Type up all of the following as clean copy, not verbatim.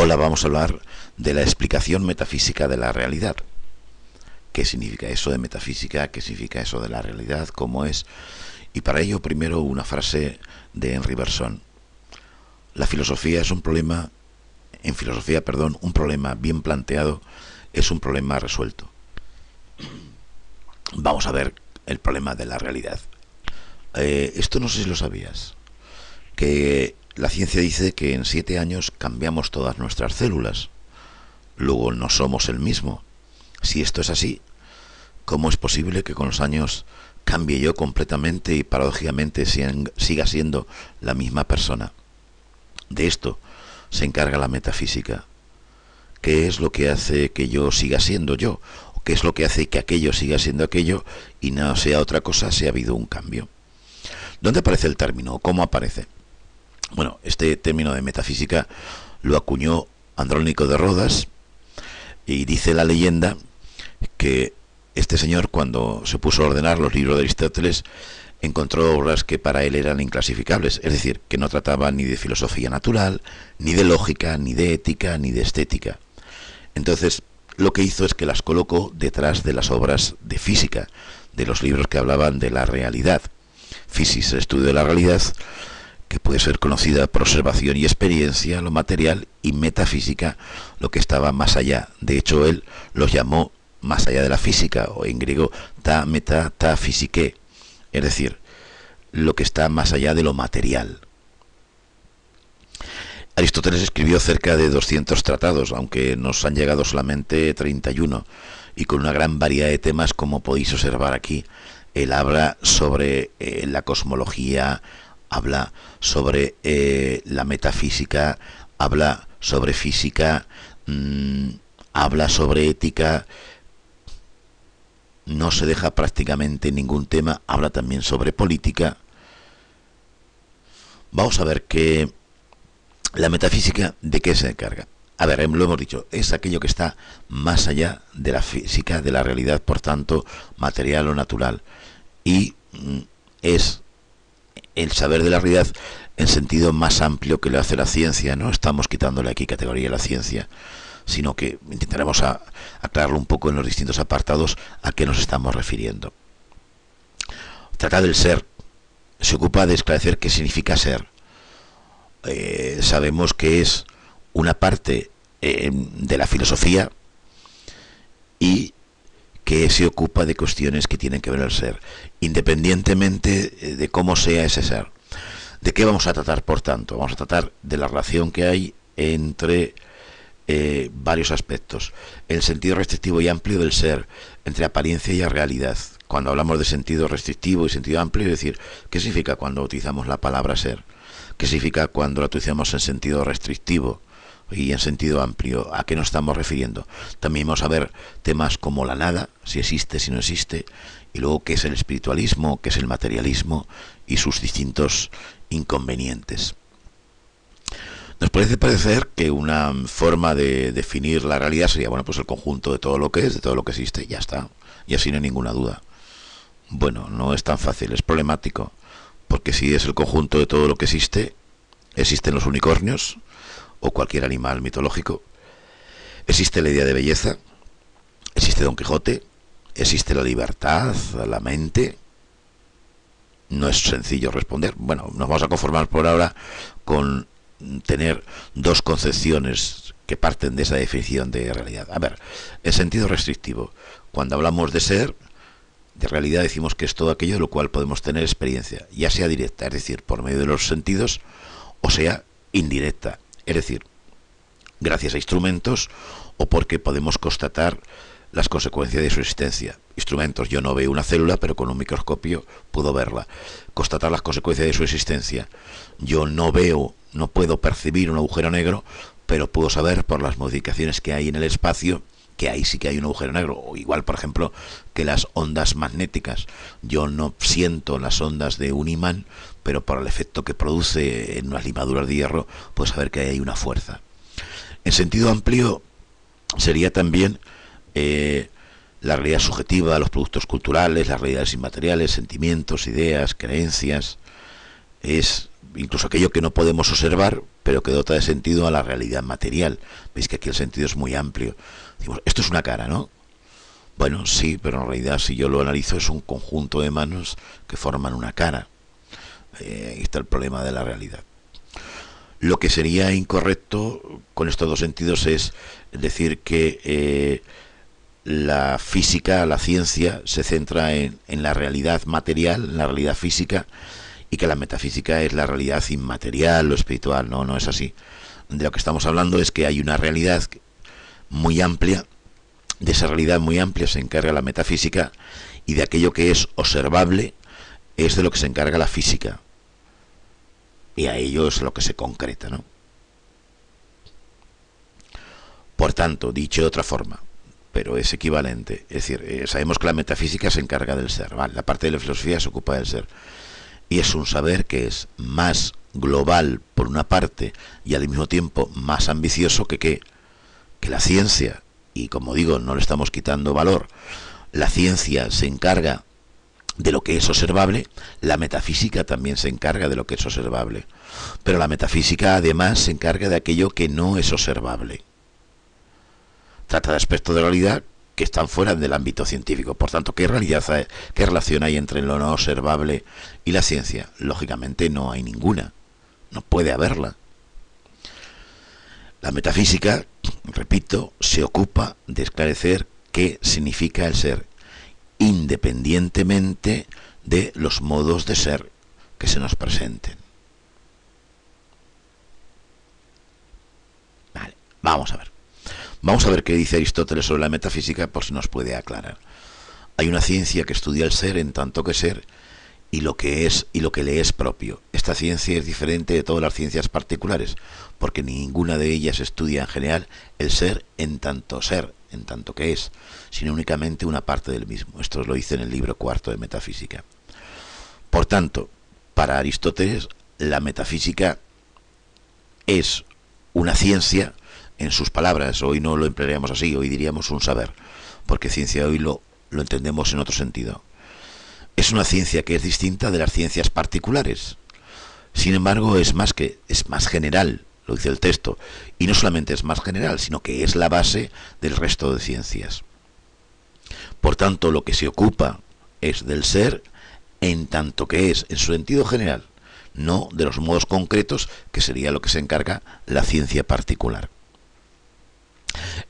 Hola, vamos a hablar de la explicación metafísica de la realidad. ¿Qué significa eso de metafísica? ¿Qué significa eso de la realidad? ¿Cómo es? Y para ello, primero, una frase de Henri Bergson. La filosofía es un problema, en filosofía, perdón, un problema bien planteado es un problema resuelto. Vamos a ver el problema de la realidad. Esto no sé si lo sabías, que la ciencia dice que en 7 años cambiamos todas nuestras células. Luego no somos el mismo. Si esto es así, ¿cómo es posible que con los años cambie yo completamente y paradójicamente siga siendo la misma persona? De esto se encarga la metafísica. ¿Qué es lo que hace que yo siga siendo yo? ¿O qué es lo que hace que aquello siga siendo aquello y no sea otra cosa si ha habido un cambio? ¿Dónde aparece el término? ¿Cómo aparece? Bueno, este término de metafísica lo acuñó Andrónico de Rodas, y dice la leyenda que este señor, cuando se puso a ordenar los libros de Aristóteles, encontró obras que para él eran inclasificables, es decir, que no trataban ni de filosofía natural, ni de lógica, ni de ética, ni de estética. Entonces, lo que hizo es que las colocó detrás de las obras de física, de los libros que hablaban de la realidad. Physis, el estudio de la realidad, que puede ser conocida por observación y experiencia, lo material, y metafísica, lo que estaba más allá. De hecho, él los llamó más allá de la física, o en griego ta meta ta físique, es decir, lo que está más allá de lo material. Aristóteles escribió cerca de 200 tratados, aunque nos han llegado solamente 31, y con una gran variedad de temas, como podéis observar aquí. Él habla sobre la cosmología, habla sobre la metafísica, habla sobre física, habla sobre ética, no se deja prácticamente ningún tema, habla también sobre política. Vamos a ver que la metafísica, ¿de qué se encarga? A ver, lo hemos dicho, es aquello que está más allá de la física, de la realidad, por tanto, material o natural, y es el saber de la realidad en sentido más amplio que lo hace la ciencia. No estamos quitándole aquí categoría a la ciencia, sino que intentaremos aclararlo un poco en los distintos apartados a qué nos estamos refiriendo. Tratar del ser se ocupa de esclarecer qué significa ser. Sabemos que es una parte de la filosofía y que se ocupa de cuestiones que tienen que ver el ser, independientemente de cómo sea ese ser. ¿De qué vamos a tratar, por tanto? Vamos a tratar de la relación que hay entre varios aspectos. El sentido restrictivo y amplio del ser, entre apariencia y realidad. Cuando hablamos de sentido restrictivo y sentido amplio, es decir, ¿qué significa cuando utilizamos la palabra ser? ¿Qué significa cuando la utilizamos en sentido restrictivo y en sentido amplio? ¿A qué nos estamos refiriendo? También vamos a ver temas como la nada, si existe, si no existe, y luego qué es el espiritualismo, qué es el materialismo y sus distintos inconvenientes. Nos puede parecer que una forma de definir la realidad sería, bueno, pues el conjunto de todo lo que es, de todo lo que existe, ya está, y así no hay ninguna duda. Bueno, no es tan fácil, es problemático, porque si es el conjunto de todo lo que existe, existen los unicornios, o cualquier animal mitológico, existe la idea de belleza, existe Don Quijote, existe la libertad, la mente. No es sencillo responder. Bueno, nos vamos a conformar por ahora con tener dos concepciones que parten de esa definición de realidad. A ver, en sentido restrictivo, cuando hablamos de ser, de realidad decimos que es todo aquello de lo cual podemos tener experiencia, ya sea directa, es decir, por medio de los sentidos, o sea, indirecta, es decir, gracias a instrumentos o porque podemos constatar las consecuencias de su existencia. Instrumentos, yo no veo una célula, pero con un microscopio puedo verla. Constatar las consecuencias de su existencia. Yo no veo, no puedo percibir un agujero negro, pero puedo saber por las modificaciones que hay en el espacio que ahí sí que hay un agujero negro. O igual, por ejemplo, que las ondas magnéticas. Yo no siento las ondas de un imán, pero por el efecto que produce en unas limaduras de hierro, puedo saber que ahí hay una fuerza. En sentido amplio sería también la realidad subjetiva, los productos culturales, las realidades inmateriales, sentimientos, ideas, creencias. Es incluso aquello que no podemos observar, pero que dota de sentido a la realidad material. Veis que aquí el sentido es muy amplio. Decimos, esto es una cara, ¿no? Bueno, sí, pero en realidad si yo lo analizo es un conjunto de manos que forman una cara. Ahí está el problema de la realidad. Lo que sería incorrecto con estos dos sentidos es decir que la física, la ciencia, se centra en la realidad material, en la realidad física, y que la metafísica es la realidad inmaterial o espiritual. No, no es así. De lo que estamos hablando es que hay una realidad muy amplia. De esa realidad muy amplia se encarga la metafísica, y de aquello que es observable es de lo que se encarga la física. Y a ello es lo que se concreta, ¿no? Por tanto, dicho de otra forma, pero es equivalente, es decir, sabemos que la metafísica se encarga del ser, ¿vale? La parte de la filosofía se ocupa del ser. Y es un saber que es más global por una parte y al mismo tiempo más ambicioso que la ciencia. Y como digo, no le estamos quitando valor. La ciencia se encarga de lo que es observable, la metafísica también se encarga de lo que es observable. Pero la metafísica además se encarga de aquello que no es observable. Trata de aspectos de realidad que están fuera del ámbito científico. Por tanto, ¿qué relación hay entre lo no observable y la ciencia? Lógicamente no hay ninguna. No puede haberla. La metafísica, repito, se ocupa de esclarecer qué significa el ser, independientemente de los modos de ser que se nos presenten. Vale, vamos a ver. Vamos a ver qué dice Aristóteles sobre la metafísica, por si nos puede aclarar. Hay una ciencia que estudia el ser en tanto que ser y lo que es y lo que le es propio. Esta ciencia es diferente de todas las ciencias particulares, porque ninguna de ellas estudia en general el ser, en tanto que es, sino únicamente una parte del mismo. Esto lo dice en el libro cuarto de Metafísica. Por tanto, para Aristóteles, la metafísica es una ciencia, en sus palabras. Hoy no lo emplearíamos así, hoy diríamos un saber, porque ciencia hoy lo entendemos en otro sentido. Es una ciencia que es distinta de las ciencias particulares. Sin embargo, es más general, lo dice el texto, y no solamente es más general, sino que es la base del resto de ciencias. Por tanto, lo que se ocupa es del ser en tanto que es, en su sentido general, no de los modos concretos, que sería lo que se encarga la ciencia particular.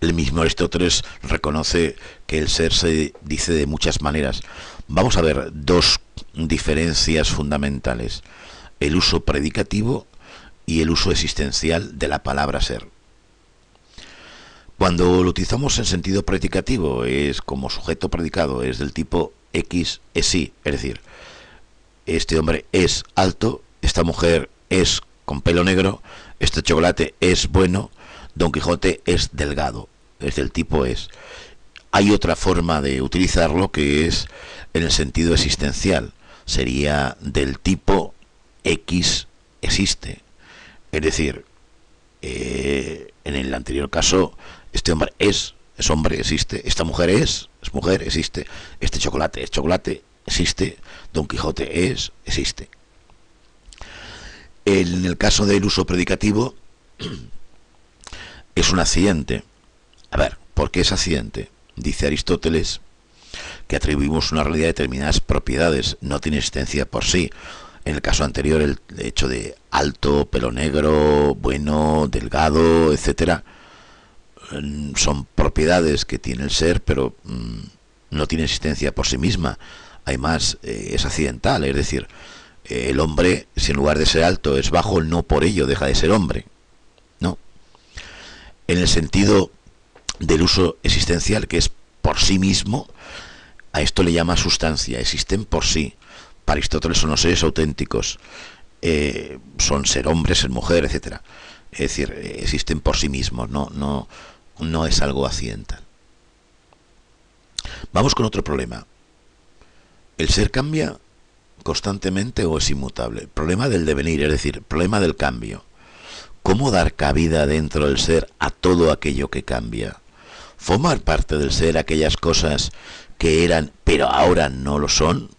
El mismo Aristóteles reconoce que el ser se dice de muchas maneras. Vamos a ver dos diferencias fundamentales: el uso predicativo y el uso existencial de la palabra ser. Cuando lo utilizamos en sentido predicativo, es como sujeto predicado, es del tipo X es Y, es decir, este hombre es alto, esta mujer es con pelo negro, este chocolate es bueno, Don Quijote es delgado, es del tipo es. Hay otra forma de utilizarlo que es en el sentido existencial, sería del tipo X existe, es decir, en el anterior caso, este hombre es hombre, existe, esta mujer es mujer, existe, este chocolate es chocolate, existe, Don Quijote existe. En el caso del uso predicativo, es un accidente. A ver, ¿por qué es accidente? Dice Aristóteles que atribuimos una realidad a determinadas propiedades, no tiene existencia por sí. En el caso anterior, el hecho de alto, pelo negro, bueno, delgado, etcétera, son propiedades que tiene el ser, pero no tiene existencia por sí misma. Además, es accidental, es decir, el hombre, si en lugar de ser alto es bajo, no por ello deja de ser hombre. No. En el sentido del uso existencial, que es por sí mismo, a esto le llama sustancia, existen por sí. Para Aristóteles son los seres auténticos, son ser hombre, ser mujer, etcétera. Es decir, existen por sí mismos, no es algo accidental. Vamos con otro problema. ¿El ser cambia constantemente o es inmutable? El problema del devenir, es decir, el problema del cambio. ¿Cómo dar cabida dentro del ser a todo aquello que cambia? ¿Formar parte del ser aquellas cosas que eran pero ahora no lo son?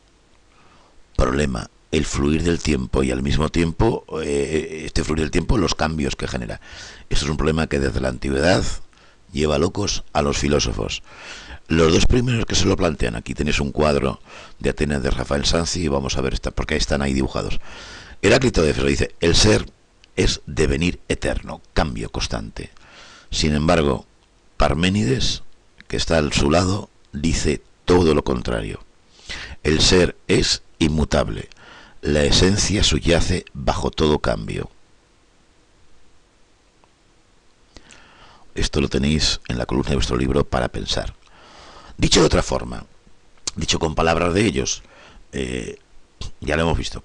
Problema. el fluir del tiempo y al mismo tiempo este fluir del tiempo los cambios que genera. Esto es un problema que desde la antigüedad lleva locos a los filósofos. Los dos primeros que se lo plantean, aquí tenéis un cuadro de Atenas de Rafael Sanzio y vamos a ver porque están ahí dibujados. Heráclito de Éfeso dice: el ser es devenir eterno, cambio constante. Sin embargo, Parménides, que está a su lado, dice todo lo contrario. El ser es inmutable, la esencia subyace bajo todo cambio. Esto lo tenéis en la columna de vuestro libro para pensar. Dicho de otra forma, dicho con palabras de ellos, ya lo hemos visto.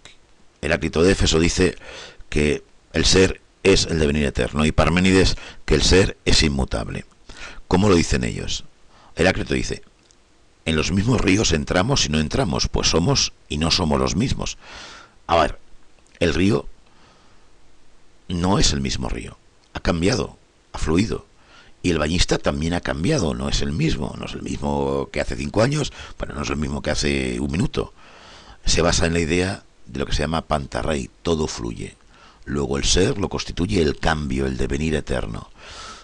Heráclito de Éfeso dice que el ser es el devenir eterno y Parménides que el ser es inmutable. ¿Cómo lo dicen ellos? Heráclito dice: en los mismos ríos entramos y no entramos, pues somos y no somos los mismos. A ver, el río no es el mismo río, ha cambiado, ha fluido. Y el bañista también ha cambiado, no es el mismo que hace 5 años, bueno, no es el mismo que hace un minuto. Se basa en la idea de lo que se llama pantarrei, todo fluye. Luego el ser lo constituye el cambio, el devenir eterno.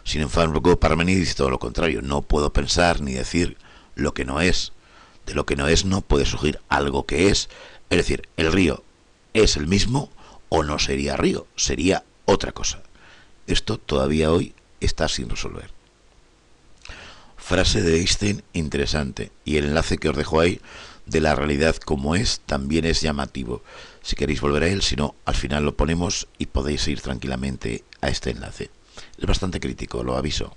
Sin embargo, Parménides dice todo lo contrario: no puedo pensar ni decir lo que no es. De lo que no es no puede surgir algo que es. Es decir, el río es el mismo o no sería río, sería otra cosa. Esto todavía hoy está sin resolver. Frase de Einstein interesante, y el enlace que os dejo ahí de la realidad como es también es llamativo. Si queréis volver a él, si no, al final lo ponemos y podéis ir tranquilamente a este enlace. Es bastante crítico, lo aviso.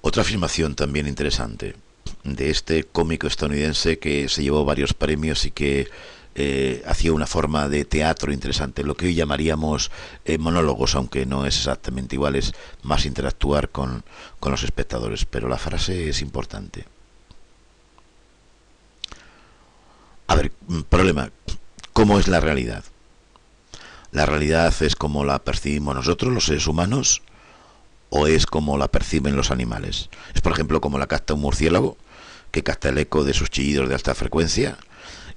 Otra afirmación también interesante de este cómico estadounidense que se llevó varios premios y que hacía una forma de teatro interesante, lo que hoy llamaríamos monólogos, aunque no es exactamente igual, es más interactuar con los espectadores, pero la frase es importante. A ver, problema, ¿cómo es la realidad? ¿La realidad es como la percibimos nosotros, los seres humanos, o es como la perciben los animales? Es, por ejemplo, como la capta un murciélago, que capta el eco de sus chillidos de alta frecuencia.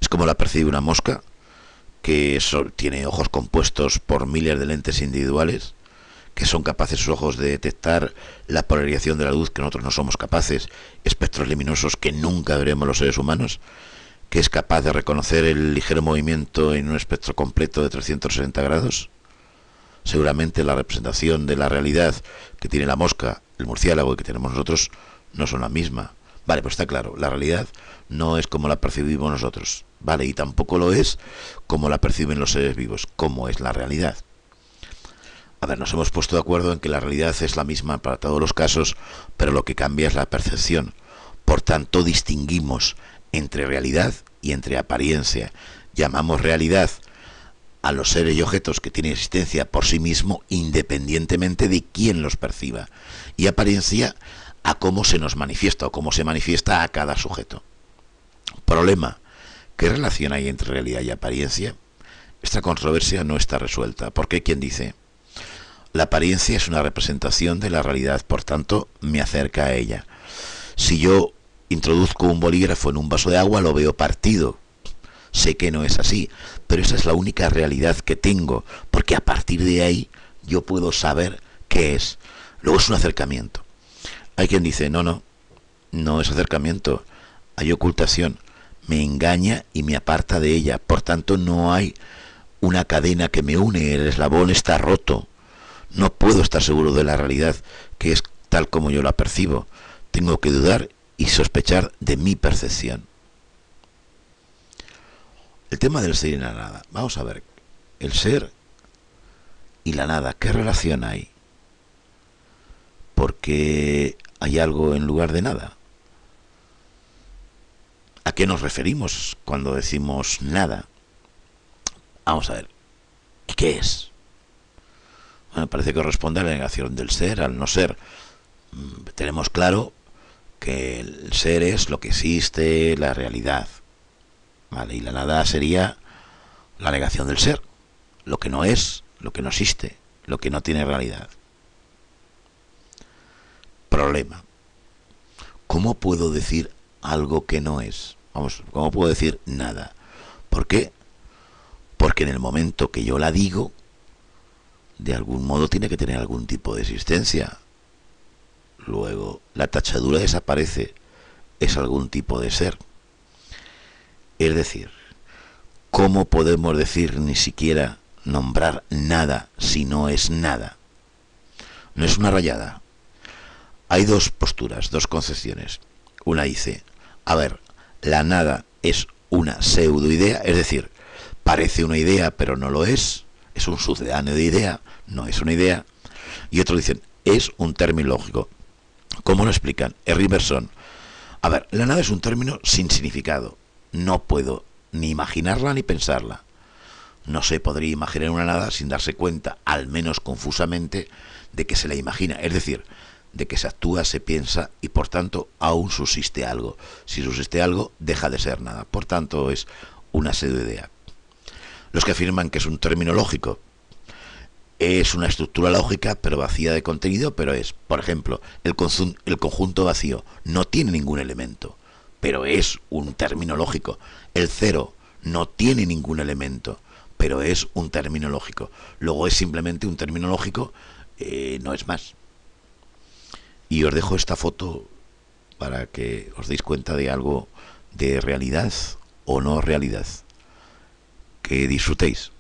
Es como la percibe una mosca, que tiene ojos compuestos por miles de lentes individuales, que son capaces sus ojos de detectar la polarización de la luz que nosotros no somos capaces, espectros luminosos que nunca veremos los seres humanos, que es capaz de reconocer el ligero movimiento en un espectro completo de 360 grados. Seguramente la representación de la realidad que tiene la mosca, el murciélago y que tenemos nosotros no son la misma. Vale, pues está claro, la realidad no es como la percibimos nosotros, vale, y tampoco lo es como la perciben los seres vivos, como es la realidad. A ver, nos hemos puesto de acuerdo en que la realidad es la misma para todos los casos, pero lo que cambia es la percepción. Por tanto, distinguimos entre realidad y entre apariencia. Llamamos realidad a los seres y objetos que tienen existencia por sí mismo, independientemente de quién los perciba, y apariencia a cómo se nos manifiesta o cómo se manifiesta a cada sujeto. Problema: ¿qué relación hay entre realidad y apariencia? Esta controversia no está resuelta, porque hay quien dice: la apariencia es una representación de la realidad, por tanto me acerca a ella. Si yo introduzco un bolígrafo en un vaso de agua, lo veo partido. Sé que no es así, pero esa es la única realidad que tengo, porque a partir de ahí yo puedo saber qué es. Luego es un acercamiento. Hay quien dice: no es acercamiento, hay ocultación, me engaña y me aparta de ella, por tanto no hay una cadena que me une, el eslabón está roto, no puedo estar seguro de la realidad que es tal como yo la percibo, tengo que dudar y sospechar de mi percepción. El tema del ser y la nada, vamos a ver, el ser y la nada, ¿qué relación hay? Porque hay algo en lugar de nada. ¿A qué nos referimos cuando decimos nada? Vamos a ver, ¿qué es? Bueno, parece que corresponde a la negación del ser, al no ser. Tenemos claro que el ser es lo que existe, la realidad, ¿vale? Y la nada sería la negación del ser, lo que no es, lo que no existe, lo que no tiene realidad. Problema: ¿cómo puedo decir algo que no es? Vamos, ¿cómo puedo decir nada? ¿Por qué? Porque en el momento que yo la digo, de algún modo tiene que tener algún tipo de existencia. Luego, la tachadura desaparece, es algún tipo de ser. Es decir, ¿cómo podemos decir ni siquiera nombrar nada si no es nada? No es una rayada. Hay dos posturas, dos concepciones. Una dice, a ver, la nada es una pseudoidea, es decir, parece una idea pero no lo es un sucedáneo de idea, no es una idea. Y otros dicen, es un término lógico. ¿Cómo lo explican? Riverson. A ver, la nada es un término sin significado. No puedo ni imaginarla ni pensarla. No se podría imaginar una nada sin darse cuenta, al menos confusamente, de que se la imagina. Es decir, de que se actúa, se piensa y por tanto aún subsiste algo. Si subsiste algo, deja de ser nada. Por tanto, es una pseudoidea. Los que afirman que es un término lógico, es una estructura lógica pero vacía de contenido, pero es, por ejemplo, el conjunto vacío no tiene ningún elemento, pero es un término lógico. El cero no tiene ningún elemento, pero es un término lógico. Luego es simplemente un término lógico, no es más. Y os dejo esta foto para que os deis cuenta de algo de realidad o no realidad. Que disfrutéis.